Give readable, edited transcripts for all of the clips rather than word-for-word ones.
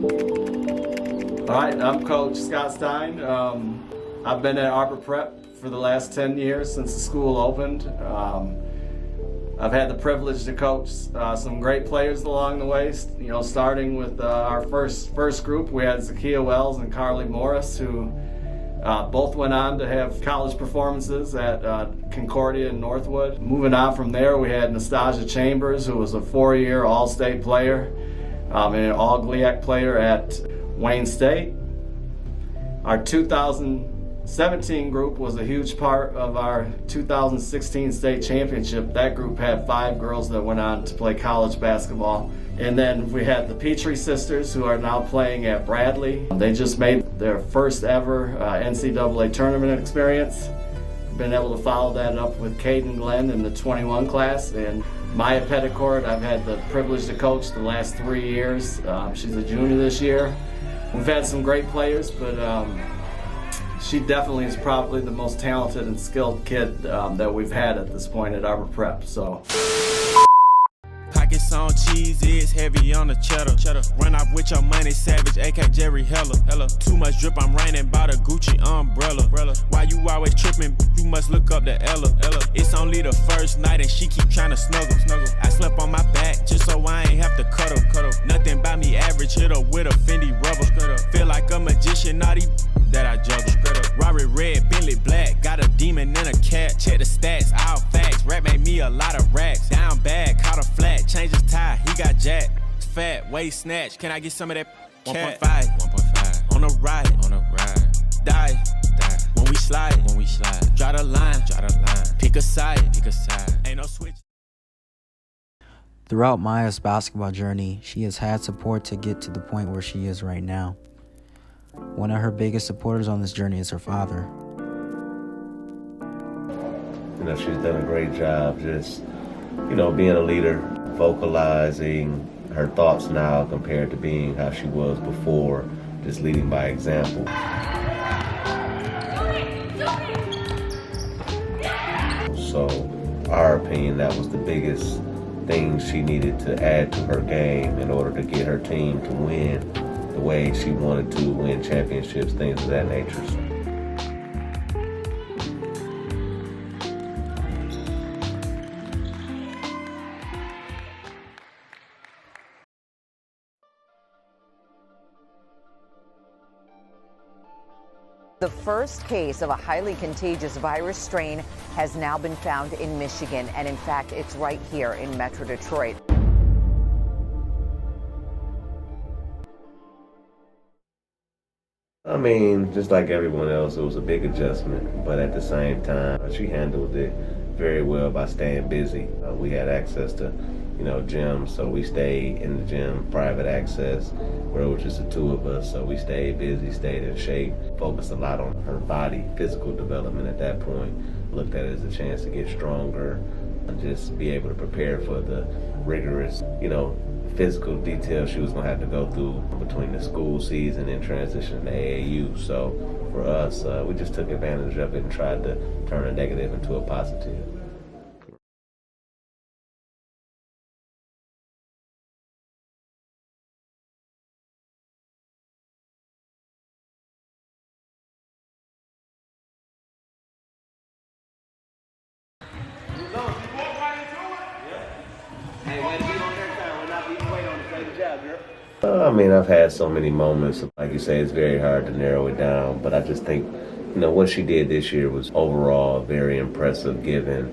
All right, I'm Coach Scott Stein. I've been at Arbor Prep for the last 10 years since the school opened. I've had the privilege to coach some great players along the way. You know, starting with our first group, we had Zakiya Wells and Carly Morris, who both went on to have college performances at Concordia and Northwood. Moving on from there, we had Nastasia Chambers, who was a 4-year All-State player and an All-GLIAC player at Wayne State. Our 2017 group was a huge part of our 2016 state championship. That group had 5 girls that went on to play college basketball. And then we had the Petrie sisters, who are now playing at Bradley. They just made their first ever NCAA tournament experience. Been able to follow that up with Kate and Glenn in the 21 class. And Mya Petticord, I've had the privilege to coach the last 3 years. She's a junior this year. We've had some great players, but she definitely is probably the most talented and skilled kid that we've had at this point at Arbor Prep. So. Pockets on cheese is heavy on the cheddar. Run off with your money, savage, AK Jerry Hella. Too much drip, I'm raining by the Gucci umbrella. Why you always tripping? You must look up to Ella. It's only the first night and she keep trying to snuggle. I slept on my back just so I ain't have to cuddle. Nothing by me average, hit her with a Fendi rubber. Feel like a magician, naughty that I juggle. Robert red, Bentley black, got a demon and a cat. Check the stats, all facts. Rap made me a lot of racks. Down bad, caught a flat, change his tie, he got jacked. Fat, waist snatch, can I get some of that? 1.5 on a ride, die. When we slide, draw the line, pick a side, ain't no switch. Throughout Mya's basketball journey, she has had support to get to the point where she is right now. One of her biggest supporters on this journey is her father. You know, she's done a great job just, you know, being a leader, vocalizing her thoughts now compared to being how she was before, just leading by example. So, our opinion, that was the biggest thing she needed to add to her game in order to get her team to win the way she wanted to win championships, things of that nature. The first case of a highly contagious virus strain has now been found in Michigan, and in fact, it's right here in Metro Detroit. I mean, just like everyone else, it was a big adjustment, but at the same time, she handled it very well by staying busy. We had access to, you know, gyms, so we stayed in the gym, private access, where it was just the 2 of us, so we stayed busy, stayed in shape, focused a lot on her body, physical development at that point, looked at it as a chance to get stronger and just be able to prepare for the rigorous, you know, physical details she was going to have to go through between the school season and transition to AAU. So for us, we just took advantage of it and tried to turn a negative into a positive. I mean, I've had so many moments. Like you say, it's very hard to narrow it down. But I just think, you know, what she did this year was overall very impressive, given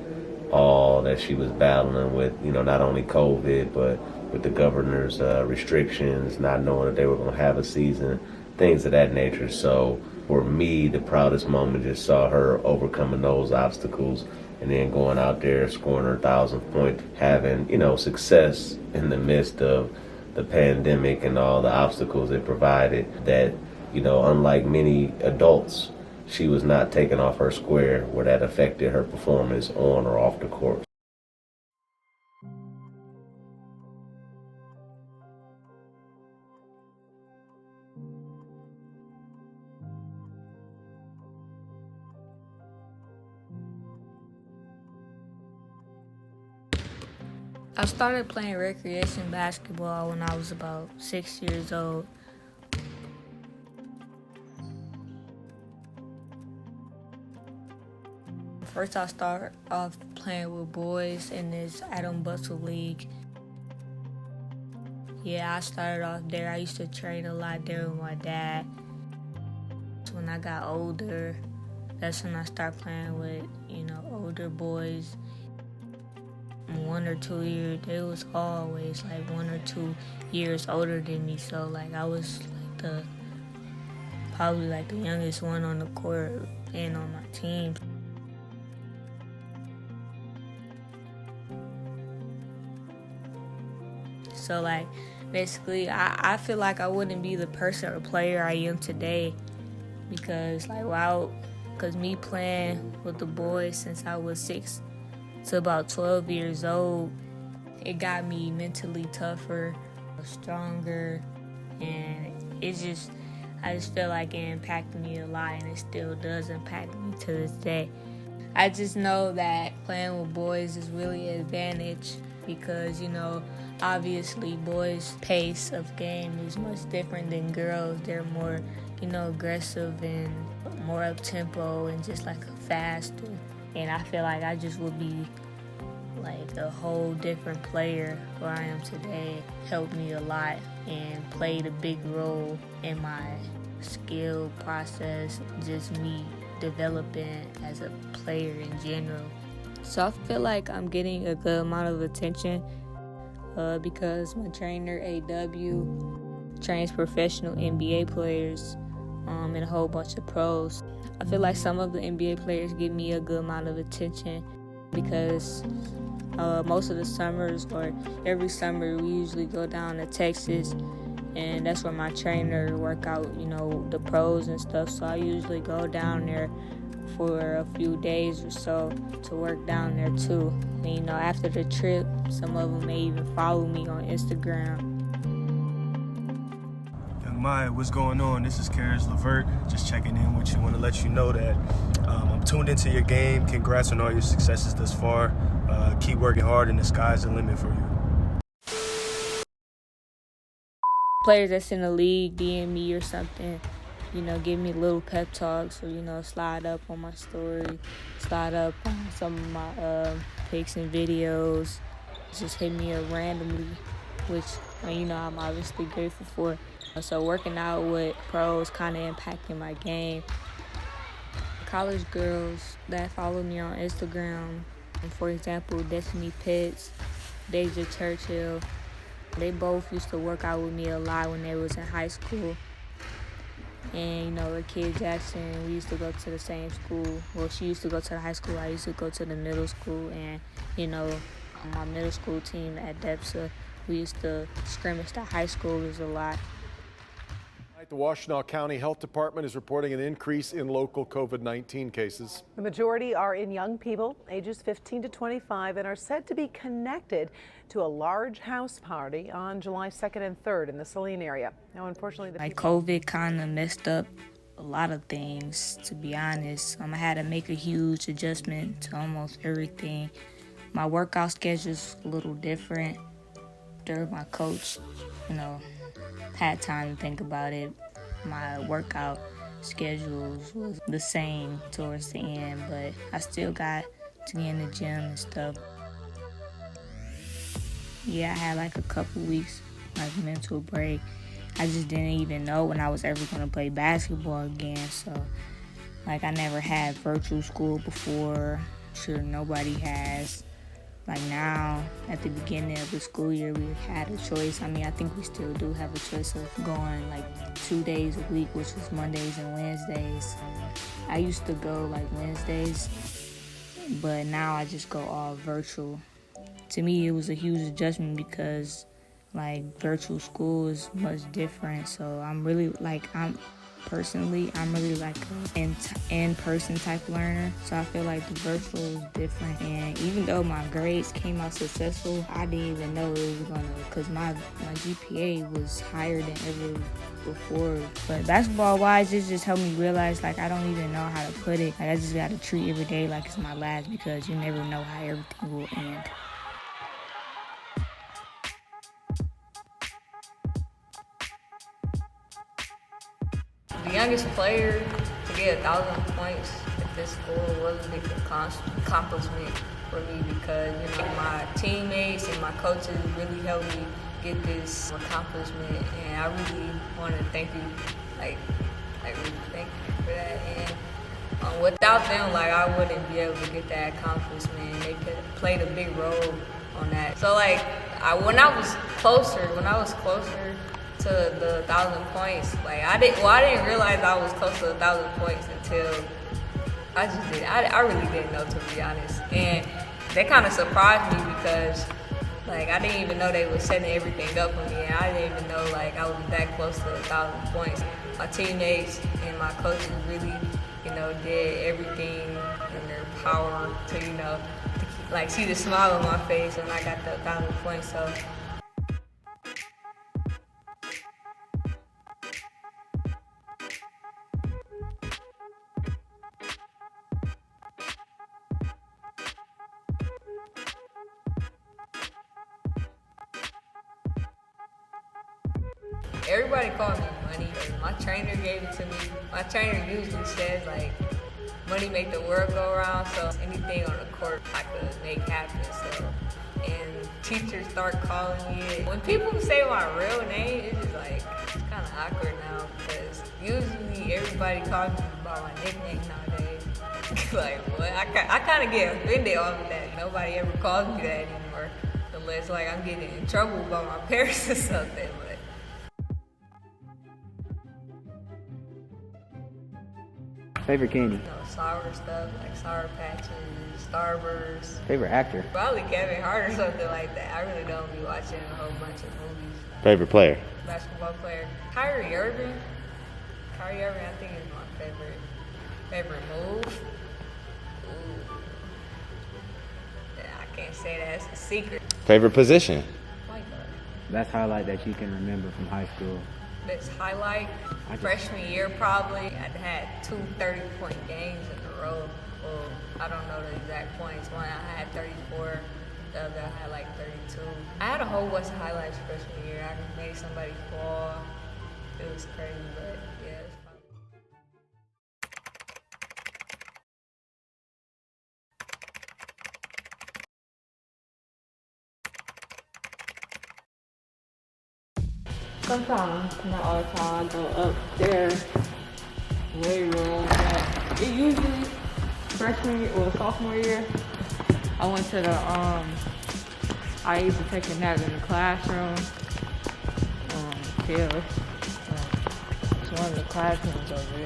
all that she was battling with, you know, not only COVID, but with the governor's restrictions, not knowing that they were going to have a season, things of that nature. So for me, the proudest moment just saw her overcoming those obstacles and then going out there, scoring her 1,000th point, having, you know, success in the midst of the pandemic and all the obstacles it provided. That, you know, unlike many adults, she was not taken off her square where that affected her performance on or off the court. I started playing recreation basketball when I was about 6 years old. First, I start off playing with boys in this Adam Bustle League. Yeah, I started off there. I used to train a lot there with my dad. When I got older, that's when I started playing with, older boys. 1 or 2 years, they was always like 1 or 2 years older than me. So like I was like probably the youngest one on the court and on my team. So like basically I feel like I wouldn't be the person or player I am today because me playing with the boys since I was 6 to about 12 years old, it got me mentally tougher, stronger, and I just feel like it impacted me a lot, and it still does impact me to this day. I just know that playing with boys is really an advantage because, obviously boys' pace of game is much different than girls. They're more, aggressive and more up-tempo and just faster. And I feel like I just would be a whole different player where I am today. Helped me a lot and played a big role in my skill process, just me developing as a player in general. So I feel like I'm getting a good amount of attention because my trainer, AW, trains professional NBA players and a whole bunch of pros. I feel like some of the NBA players give me a good amount of attention because most of the summers or every summer we usually go down to Texas, and that's where my trainer work out, the pros and stuff. So I usually go down there for a few days or so to work down there too. And, after the trip, some of them may even follow me on Instagram. Mya, what's going on? This is Karis LeVert, just checking in with you. Want to let you know that I'm tuned into your game. Congrats on all your successes thus far. Keep working hard, and the sky's the limit for you. Players that's in the league, DM me or something, give me little pep talks or, slide up on my story, slide up on some of my pics and videos. Just hit me up randomly, which, I'm obviously grateful for. So working out with pros kind of impacting my game. College girls that follow me on Instagram, for example, Destiny Pitts, Deja Churchill, they both used to work out with me a lot when they was in high school. And, Kid Jackson, we used to go to the same school. Well, she used to go to the high school. I used to go to the middle school. And, on my middle school team at DEPSA, we used to scrimmage the high schoolers a lot. The Washtenaw County Health Department is reporting an increase in local COVID-19 cases. The majority are in young people, ages 15 to 25, and are said to be connected to a large house party on July 2nd and 3rd in the Saline area. Now, unfortunately, COVID kind of messed up a lot of things, to be honest. I had to make a huge adjustment to almost everything. My workout schedule's a little different. My coach, had time to think about it. My workout schedules was the same towards the end, but I still got to get in the gym and stuff. Yeah, I had a couple weeks mental break. I just didn't even know when I was ever going to play basketball again. So I never had virtual school before. I'm sure nobody has. Now, at the beginning of the school year, we had a choice. I think we still do have a choice of going 2 days a week, which was Mondays and Wednesdays. I used to go Wednesdays, but now I just go all virtual. To me, it was a huge adjustment because virtual school is much different. So I'm really an in-person type learner. So I feel like the virtual is different. And even though my grades came out successful, I didn't even know it was because my GPA was higher than ever before. But basketball-wise, it just helped me realize, I don't even know how to put it. I just got to treat every day like it's my last because you never know how everything will end. The youngest player to get 1,000 points this school was a big accomplishment for me because, you know, my teammates and my coaches really helped me get this accomplishment, and I really want to thank you, like really thank you for that. And without them, like, I wouldn't be able to get that accomplishment. They played a big role on that. So, like, when I was closer to the 1,000 points, like, I didn't realize I was close to 1,000 points until I really didn't know, to be honest. And they kind of surprised me because, like, I didn't even know they were setting everything up for me, and I didn't even know, like, I was that close to 1,000 points. My teammates and my coaches really, you know, did everything in their power to, you know, like, see the smile on my face when I got the 1,000 points. So. Everybody calls me Money. My trainer gave it to me. My trainer usually says, like, money make the world go around, so anything on the court I could make happen. So, and teachers start calling me it. When people say my real name, it's just like, it's kind of awkward now because usually everybody calls me by my nickname nowadays. Like, what? I kind of get offended off of that. Nobody ever calls me that anymore unless, like, I'm getting in trouble by my parents or something. Favorite candy? You know, sour stuff like Sour Patches, Starburst. Favorite actor? Probably Kevin Hart or something like that. I really don't be watching a whole bunch of movies. Favorite player? Basketball player. Kyrie Irving. Kyrie Irving, I think, is my favorite move. Ooh. Yeah, I can't say that. It's a secret. Favorite position? Point guard. Best highlight that you can remember from high school? Best highlight, freshman year probably. I had 2 30-point games in a row. Well, I don't know the exact points. One I had 34, the other I had like 32. I had a whole bunch of highlights freshman year. I made somebody fall. It was crazy, but yeah. It was fun. Sometimes, not all the time, I go up there, weight room. But it usually freshman year or sophomore year, I went to the I used to take a nap in the classroom. It's one of the classrooms over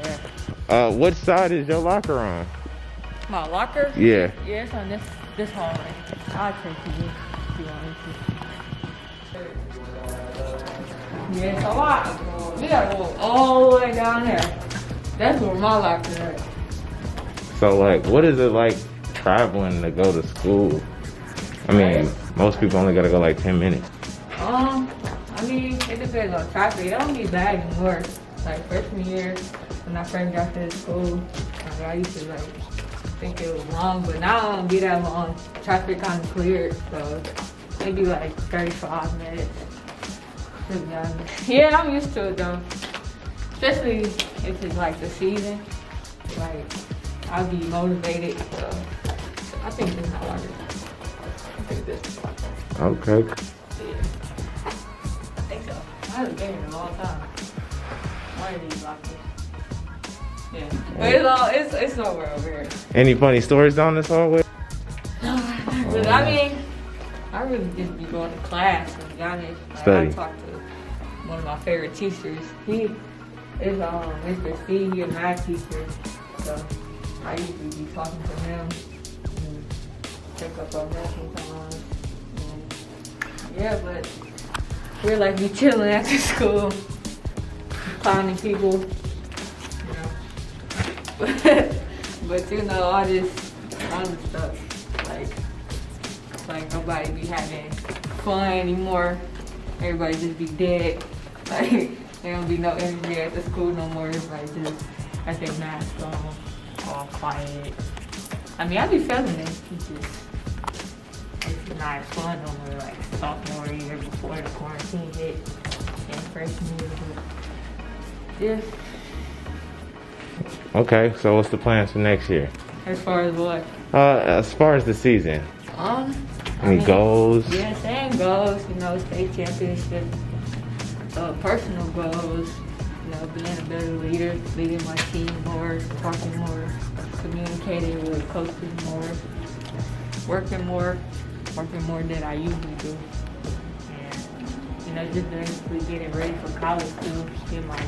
there. What side is your locker on? My locker? Yeah. Yeah, it's on this hallway. I'll take you if you want me to. Yeah, it's a lot. We gotta go all the way down there. That's where my locker is. So, like, what is it like traveling to go to school? I mean, most people only gotta go like 10 minutes. I mean, it depends on traffic. It don't be bad anymore. Like freshman year, when I first got to school, I used to like think it was long, but now it don't be that long. Traffic kind of cleared, so maybe like 35 minutes. Yeah, I'm used to it though. Especially if it's like the season. Like, I'll be motivated. So I think this is how I do. I think this. Okay. Yeah. I think so. I haven't been here in a long time. One of these lockers. Yeah. But it's nowhere over here. Any funny stories down this hallway? But I mean, I really just be going to class, to be honest. Like, Study. I talked to one of my favorite teachers. He is Mr. Steve, he a math teacher. So I usually be talking to him and check up on that sometimes. Yeah, but we're like be chilling after school, clowning people, you know. But you know, all this stuff, like nobody be having fun anymore. Everybody just be dead. Like, there don't be no energy at the school no more. Everybody just got their mask on, all quiet. I mean, I be feeling it. It's not as fun no more, like sophomore year before the quarantine hit, and freshman year. But yeah. Okay, so what's the plans for next year? As far as what? As far as the season. Any goals? Yeah, same goals, you know, state championship. Personal goals, you know, being a better leader, leading my team more, talking more, communicating with coaches more, working more than I usually do. And, you know, just basically getting ready for college too, get my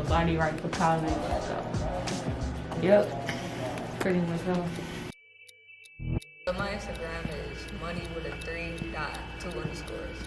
body right for college. So, yep, pretty much all. My Instagram is money with a 3 dot 2 underscores.